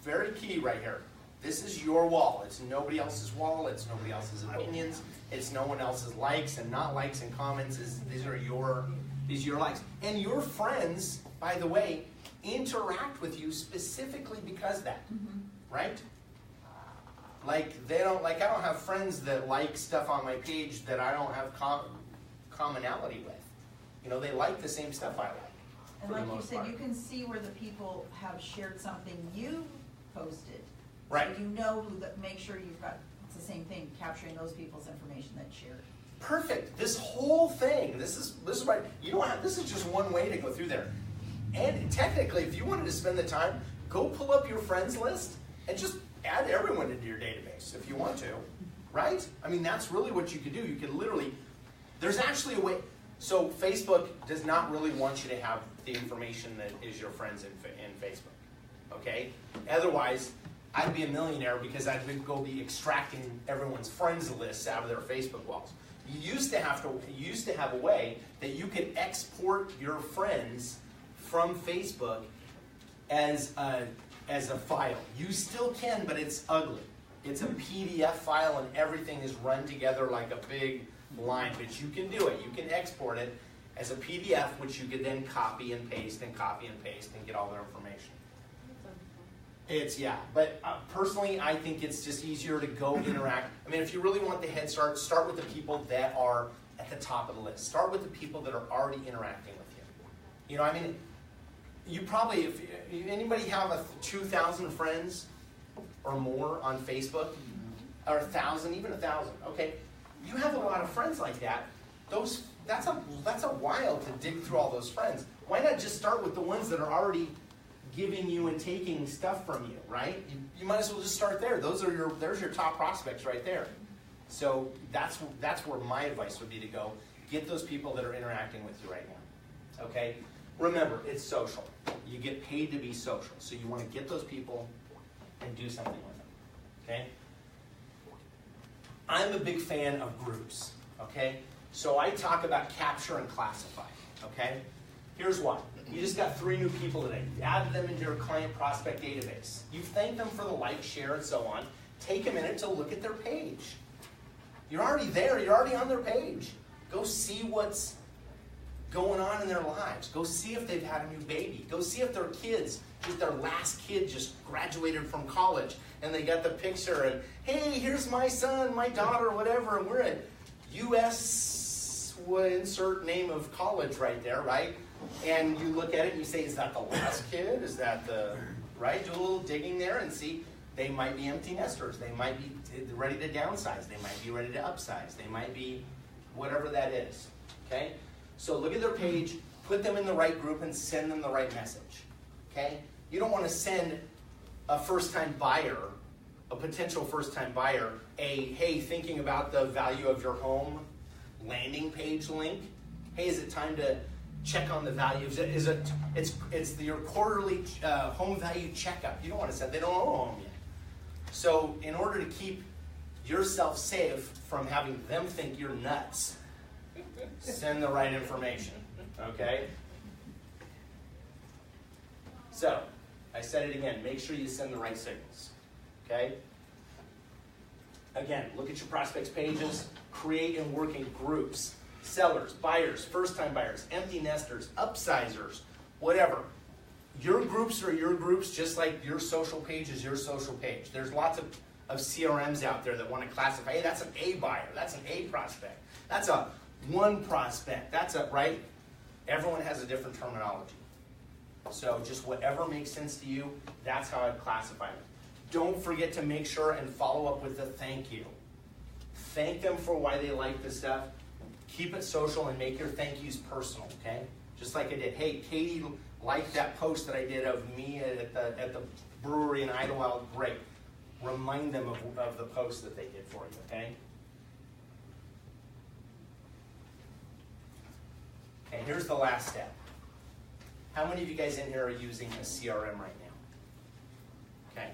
very key right here. This is your wall. It's nobody else's wall. It's nobody else's opinions. It's no one else's likes and not likes and comments. These are your likes. And your friends, by the way, interact with you specifically because of that, right? Like I don't have friends that like stuff on my page that I don't have commonality with. You know, they like the same stuff I like. And for the like you most said, part. you can see where the people have shared something you posted. Right. So you know who make sure you've got, it's the same thing, capturing those people's information that shared. Perfect. This whole thing, this is right. You don't have, this is just one way to go through there. And technically, if you wanted to spend the time, go pull up your friends list and just add everyone into your database if you want to, right? I mean, that's really what you could do. You could literally, there's actually a way. So Facebook does not really want you to have the information that is your friends in Facebook, okay? Otherwise, I'd be a millionaire because I'd go be extracting everyone's friends lists out of their Facebook walls. You used to have a way that you could export your friends from Facebook as a file. You still can, but it's ugly. It's a PDF file and everything is run together like a big line, but you can do it. You can export it as a PDF, which you could then copy and paste and get all their information. But personally, I think it's just easier to go interact. I mean, if you really want the head start, start with the people that are at the top of the list. Start with the people that are already interacting with you. You know, I mean, you probably, if anybody have 2,000 friends or more on Facebook, or 1,000, even 1,000, okay? You have a lot of friends like that. That's a while to dig through all those friends. Why not just start with the ones that are already giving you and taking stuff from you, right? You might as well just start there. There's your top prospects right there. So that's where my advice would be to go. Get those people that are interacting with you right now. Okay? Remember, it's social. You get paid to be social. So you want to get those people and do something with them. Okay? I'm a big fan of groups. Okay? So I talk about capture and classify. Okay? Here's why. You just got 3 new people today. You added them into your client prospect database. You thanked them for the like, share, and so on. Take a minute to look at their page. You're already there. You're already on their page. Go see what's going on in their lives. Go see if they've had a new baby. Go see if their kids, if their last kid just graduated from college and they got the picture and, hey, here's my son, my daughter, whatever, and we're at US, insert name of college right there, right? And you look at it and you say, is that the last kid? Is that the, right? Do a little digging there and see. They might be empty nesters. They might be ready to downsize. They might be ready to upsize. They might be whatever that is, okay? So look at their page, put them in the right group, and send them the right message, okay? You don't want to send a first-time buyer, a potential first-time buyer, hey, thinking about the value of your home landing page link. Hey, is it time to check on the value? It's your quarterly home value checkup. You don't want to send, they don't own a home yet. So in order to keep yourself safe from having them think you're nuts, send the right information, okay? So, I said it again, make sure you send the right signals, okay? Again, look at your prospects pages, create and work in groups. Sellers, buyers, first-time buyers, empty nesters, upsizers, whatever. Your groups are your groups, just like your social page is your social page. There's lots of CRMs out there that want to classify, hey, that's an A buyer, that's an A prospect, that's a 1 prospect, that's a, right? Everyone has a different terminology. So just whatever makes sense to you, that's how I'd classify them. Don't forget to make sure and follow up with a thank you. Thank them for why they like the stuff. Keep it social and make your thank yous personal, okay? Just like I did. Hey, Katie liked that post that I did of me at the brewery in Idlewild. Great. Remind them of the post that they did for you, okay? And here's the last step. How many of you guys in here are using a CRM right now? Okay.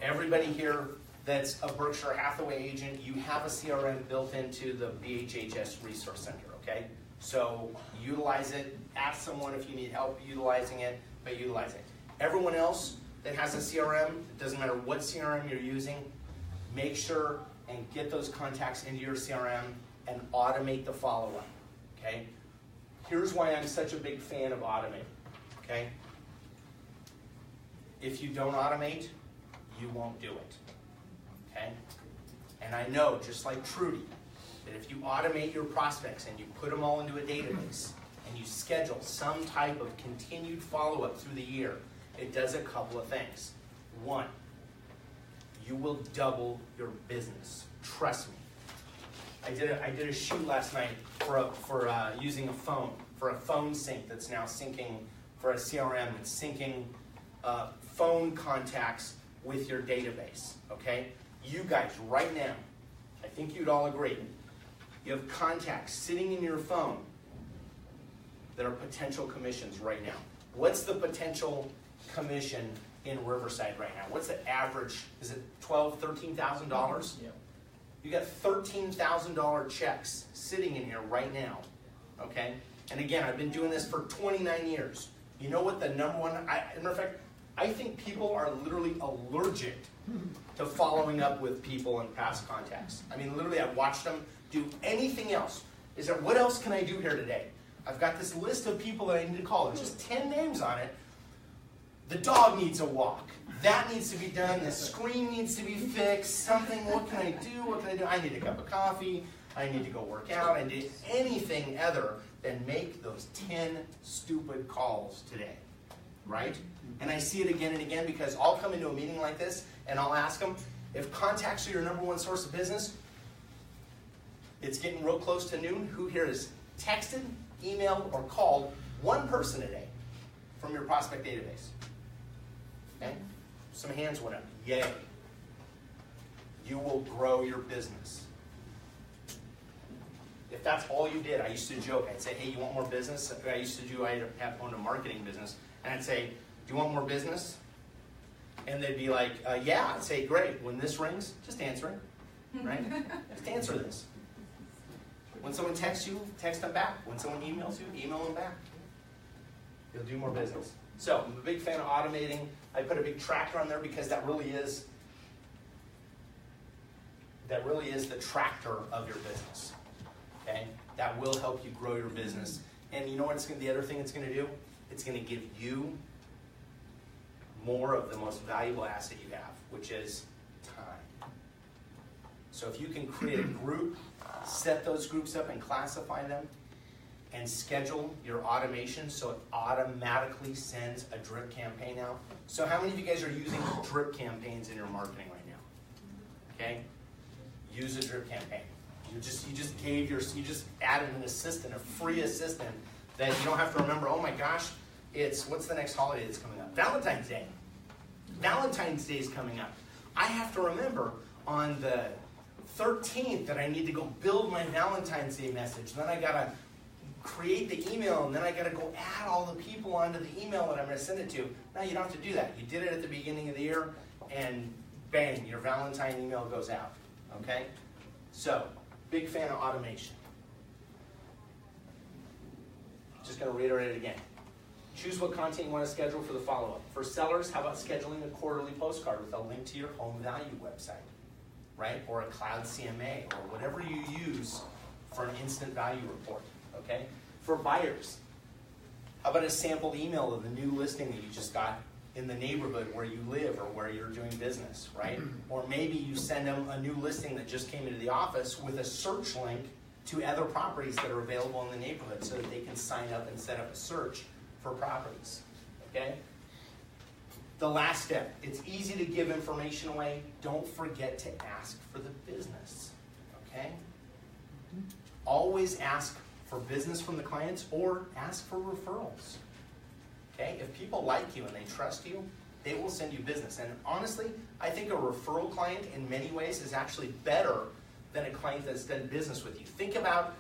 Everybody here that's a Berkshire Hathaway agent, you have a CRM built into the BHHS Resource Center, okay? So utilize it. Ask someone if you need help utilizing it, but utilize it. Everyone else that has a CRM, it doesn't matter what CRM you're using, make sure and get those contacts into your CRM and automate the follow-up, okay? Here's why I'm such a big fan of automating, okay? If you don't automate, you won't do it, okay? And I know, just like Trudy, that if you automate your prospects and you put them all into a database and you schedule some type of continued follow-up through the year, it does a couple of things. One, you will double your business. Trust me. I did a shoot last night for using a phone, for a phone sync that's now syncing, for a CRM that's syncing phone contacts with your database, okay? You guys, right now, I think you'd all agree, you have contacts sitting in your phone that are potential commissions right now. What's the potential commission in Riverside right now? What's the average? Is it $12,000, $13,000? Yeah. You got $13,000 checks sitting in here right now, okay? And again, I've been doing this for 29 years. You know what the number one, as a matter of fact, I think people are literally allergic to following up with people in past contacts. I mean, literally, I've watched them do anything else. Is there, what else can I do here today? I've got this list of people that I need to call. There's just 10 names on it. The dog needs a walk. That needs to be done. The screen needs to be fixed. Something, what can I do? What can I do? I need a cup of coffee. I need to go work out. I need anything other than make those 10 stupid calls today, right? And I see it again and again because I'll come into a meeting like this and I'll ask them, if contacts are your number one source of business, it's getting real close to noon. Who here has texted, emailed, or called one person a day from your prospect database? Okay? Some hands went up. Yay. You will grow your business. If that's all you did, I used to joke. I'd say, hey, you want more business? I used to do, I have owned a marketing business. And I'd say, do you want more business? And they'd be like, yeah. I'd say, great. When this rings, just answer it. Right? Just answer this. When someone texts you, text them back. When someone emails you, email them back. You'll do more business. So I'm a big fan of automating. I put a big tracker on there because that really is the tractor of your business. Okay? That will help you grow your business. And you know what's the other thing it's going to do? It's going to give you more of the most valuable asset you have, which is time. So if you can create a group, set those groups up and classify them, and schedule your automation so it automatically sends a drip campaign out. So how many of you guys are using drip campaigns in your marketing right now? Okay? Use a drip campaign. You just added an assistant, a free assistant that you don't have to remember, oh my gosh, what's the next holiday that's coming up? Valentine's Day. Valentine's Day is coming up. I have to remember on the 13th that I need to go build my Valentine's Day message. Then I gotta create the email, and then I gotta go add all the people onto the email that I'm gonna send it to. Now you don't have to do that. You did it at the beginning of the year, and bang, your Valentine email goes out, okay? So, big fan of automation. Just gonna reiterate it again. Choose what content you want to schedule for the follow-up. For sellers, how about scheduling a quarterly postcard with a link to your home value website, right? Or a cloud CMA, or whatever you use for an instant value report, okay? For buyers, how about a sample email of the new listing that you just got in the neighborhood where you live or where you're doing business, right? Or maybe you send them a new listing that just came into the office with a search link to other properties that are available in the neighborhood so that they can sign up and set up a search for properties, okay? The last step, it's easy to give information away. Don't forget to ask for the business, okay? Always ask for business from the clients or ask for referrals, okay? If people like you and they trust you, they will send you business. And honestly, I think a referral client in many ways is actually better than a client that's done business with you. Think about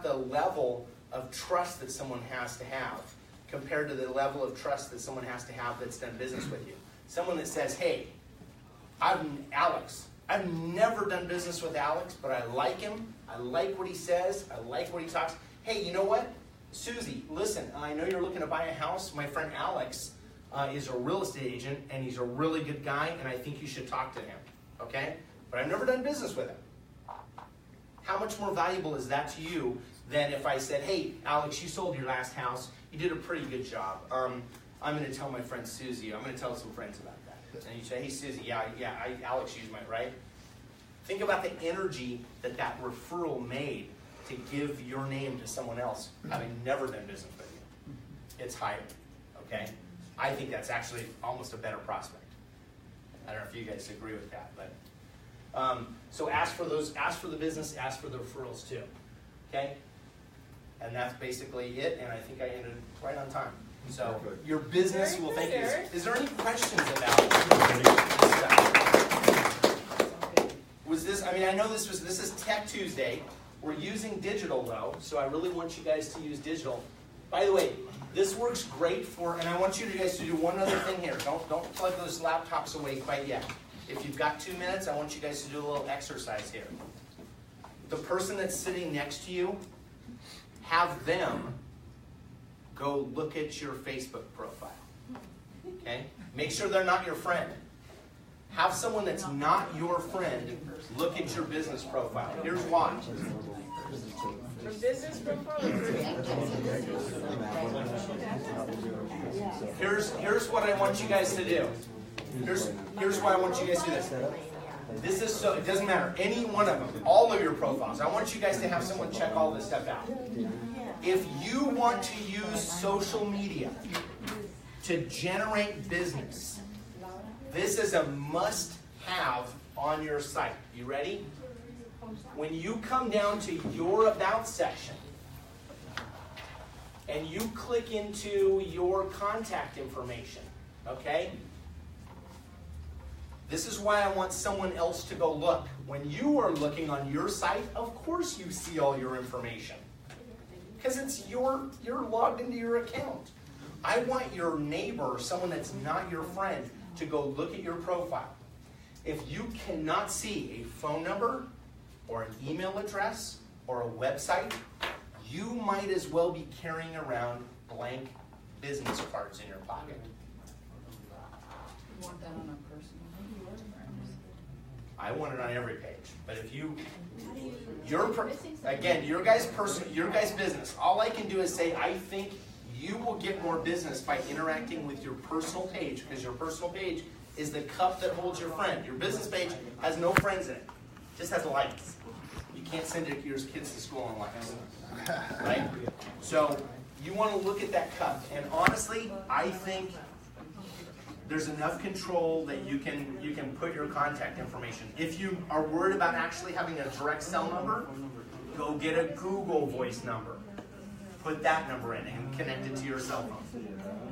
the level of trust that someone has to have compared to the level of trust that someone has to have that's done business with you. Someone that says, hey, Alex, I've never done business with Alex, but I like him. I like what he says. I like what he talks. Hey, you know what? Susie, listen, I know you're looking to buy a house. My friend Alex is a real estate agent, and he's a really good guy, and I think you should talk to him, okay? But I've never done business with him. How much more valuable is that to you than if I said, hey, Alex, you sold your last house. You did a pretty good job. I'm going to tell my friend Susie. I'm going to tell some friends about that. And you say, hey Susie, Alex used mine, right? Think about the energy that that referral made to give your name to someone else, having never done business with you. It's higher, okay? I think that's actually almost a better prospect. I don't know if you guys agree with that, but so ask for the business, ask for the referrals too, okay? And that's basically it, and I think I ended right on time. So your business will thank you. Is there any questions about this stuff? Was this, I mean, I know this is Tech Tuesday. We're using digital though, so I really want you guys to use digital. By the way, this works great for, and I want you guys to do one other thing here. Don't plug those laptops away quite yet. If you've got 2 minutes, I want you guys to do a little exercise here. The person that's sitting next to you, have them go look at your Facebook profile. Okay? Make sure they're not your friend. Have someone that's not your friend look at your business profile. Here's why. For business profile? Here's what I want you guys to do. Here's why I want you guys to do this. This is so, it doesn't matter, any one of them, all of your profiles. I want you guys to have someone check all this stuff out. If you want to use social media to generate business, this is a must-have on your site. You ready? When you come down to your About section and you click into your contact information, okay? This is why I want someone else to go look. When you are looking on your site, of course you see all your information. Because it's you're logged into your account. I want your neighbor, someone that's not your friend, to go look at your profile. If you cannot see a phone number or an email address or a website, you might as well be carrying around blank business cards in your pocket. You want that on a personal? I want it on every page. But if again, your guys' business, all I can do is say, I think you will get more business by interacting with your personal page, because your personal page is the cup that holds your friend. Your business page has no friends in it. It just has likes. You can't send your kids to school on likes. Right? So you want to look at that cup. And honestly, I think there's enough control that you can put your contact information. If you are worried about actually having a direct cell number, go get a Google Voice number. Put that number in and connect it to your cell phone.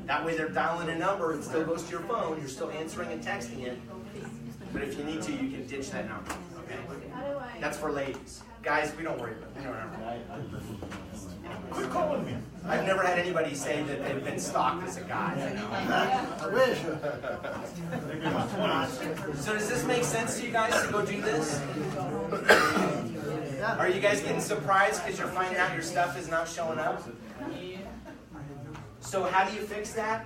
That way they're dialing a number, it still goes to your phone, you're still answering and texting it. But if you need to, you can ditch that number. Okay? That's for ladies. Guys, we don't worry about it. Quit calling me. I've never had anybody say that they've been stalked as a guy. I wish. So does this make sense to you guys to go do this? Are you guys getting surprised because you're finding out your stuff is not showing up? So how do you fix that?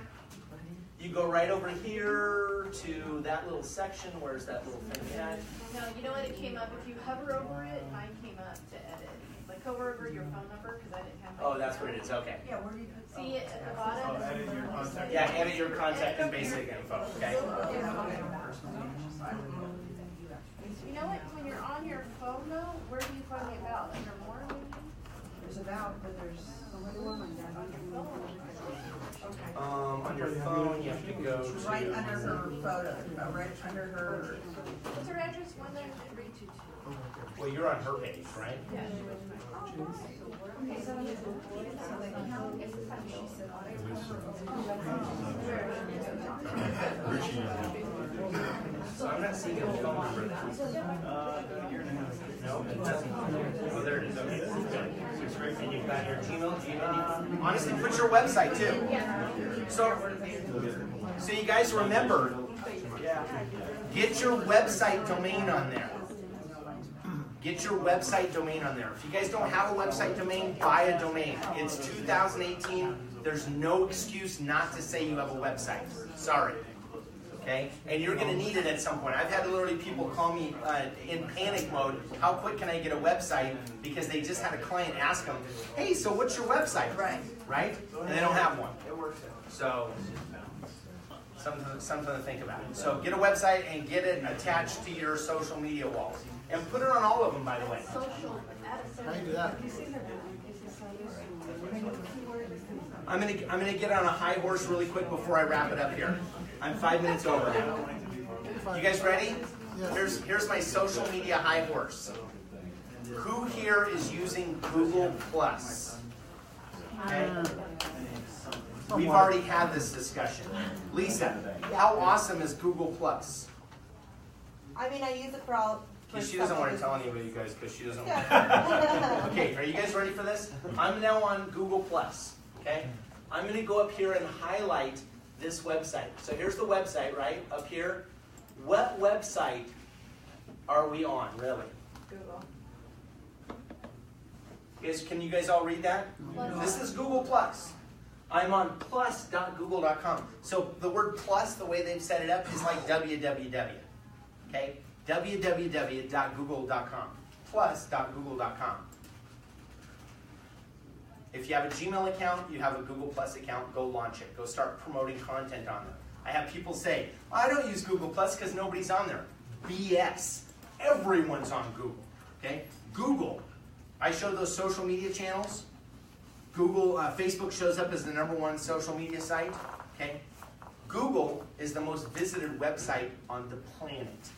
You go right over here to that little section. Where's that little thing at? No, you know what it came up? If you hover over it, mine came up to edit. Like hover over your phone number, because I didn't have my Oh, that's what it is. Okay. Yeah, where do you put? See it at the bottom? edit your contact. Yeah, edit your contact and basic info. Okay. You know what? When you're on your phone though, where do you find the about? Under more maybe? There's about, but there's another one on that. On your phone? Okay. On your phone, you have to go to. Right under her photo, right under her. What's her address? 1932. Well, you're on her page, right? Yeah. So I'm not seeing a phone number. No, it doesn't. Oh, there it is. Okay. And you've got your Gmail. Honestly, put your website too. So you guys remember, get your website domain on there. Get your website domain on there. If you guys don't have a website domain, buy a domain. It's 2018. There's no excuse not to say you have a website. Sorry. Okay? And you're going to need it at some point. I've had literally people call me in panic mode, how quick can I get a website? Because they just had a client ask them, hey, so what's your website? Right. Right? And they don't have one. So Something to think about. So get a website and get it attached to your social media walls. And put it on all of them, by the way. Social, add a social. How do you do that? I'm gonna get on a high horse really quick before I wrap it up here. I'm 5 minutes over now. You guys ready? Yes. Here's my social media high horse. Who here is using Google Plus? Okay. We've already had this discussion. Lisa, how awesome is Google Plus? I mean, I use it for all. She doesn't want to tell anybody, you guys, because she doesn't want Okay, are you guys ready for this? I'm now on Google Plus, okay? I'm going to go up here and highlight this website. So here's the website, right, up here. What website are we on, really? Google. Can you guys all read that? This is Google Plus. I'm on plus.google.com. So the word plus, the way they've set it up, is like www. Okay? www.google.com. Plus.google.com. If you have a Gmail account, you have a Google Plus account, go launch it. Go start promoting content on there. I have people say, I don't use Google Plus because nobody's on there. BS. Everyone's on Google. Okay? Google. I show those social media channels. Google, Facebook shows up as the #1 social media site. Okay? Google is the most visited website on the planet.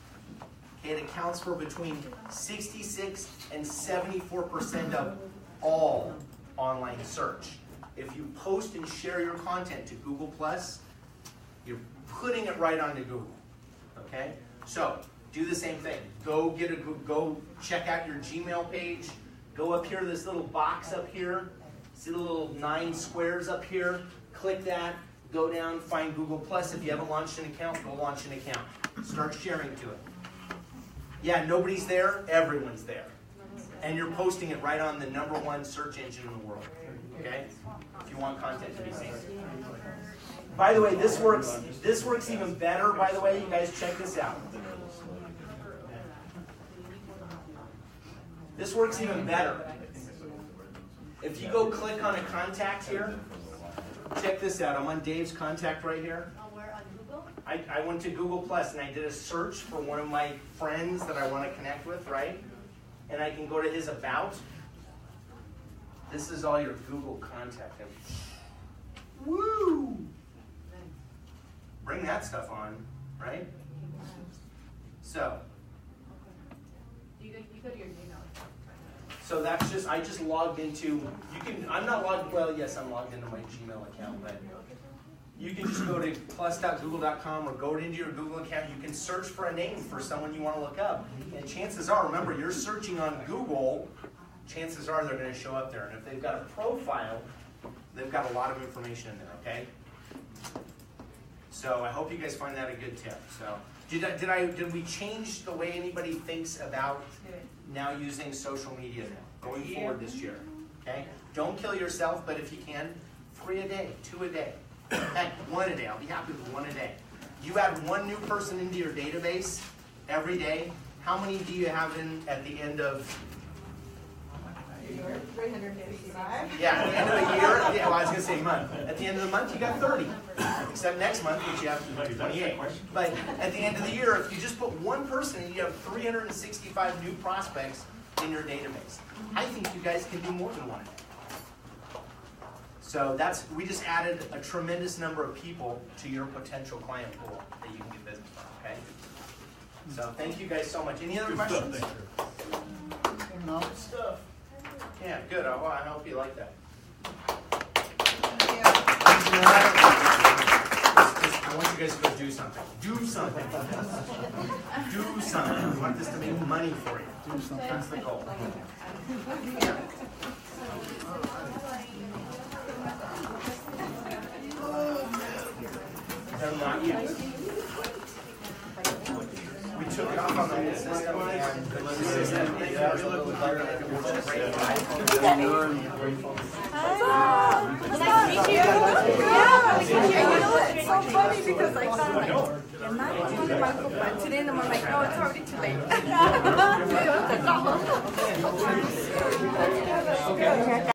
Okay? It accounts for between 66 and 74% of all online search. If you post and share your content to Google Plus, you're putting it right onto Google. Okay? So do the same thing. Go check out your Gmail page. Go up here to this little box up here. See the little 9 squares up here? Click that. Go down, find Google Plus. If you haven't launched an account, go launch an account. Start sharing to it. Yeah, nobody's there. Everyone's there. And you're posting it right on the #1 search engine in the world. Okay? If you want content to be seen. By the way, this works even better, by the way. You guys check this out. This works even better. If you go click on a contact here, check this out. I'm on Dave's contact right here. On where, on Google? I went to Google Plus and I did a search for one of my friends that I want to connect with, right? And I can go to his about. This is all your Google contact info. Woo! Bring that stuff on, right? So. You go to your Gmail. So that's just, I just logged into, I'm not logged, well, yes, I'm logged into my Gmail account, but you can just go to plus.google.com or go into your Google account. You can search for a name for someone you want to look up. And chances are, remember, you're searching on Google, chances are they're going to show up there. And if they've got a profile, they've got a lot of information in there, okay? So I hope you guys find that a good tip. So did we change the way anybody thinks about now using social media now, going forward this year? Okay? Don't kill yourself, but if you can, 3 a day, 2 a day. Heck, 1 a day. I'll be happy with 1 a day. You add 1 new person into your database every day. How many do you have in at the end of? 355. Yeah, at the end of the year. Yeah, well, I was going to say month. At the end of the month, you got 30. Except next month, which you have 28. But at the end of the year, if you just put 1 person in, you have 365 new prospects in your database. I think you guys can do more than 1 a day. So we just added a tremendous number of people to your potential client pool that you can get business from, okay? So thank you guys so much. Any other questions? No. Stuff. Yeah, good. Well, I hope you like that. I want you guys to go do something. Do something. Do something. I want this to make money for you. Do something. That's the goal. They're not used. We took it off on the whole system and the system made us a little better. It was a great ride. Nice to meet you. Yeah, you know, it's so funny because I thought like, am I on the microphone today? And I'm like, no, it's already too late.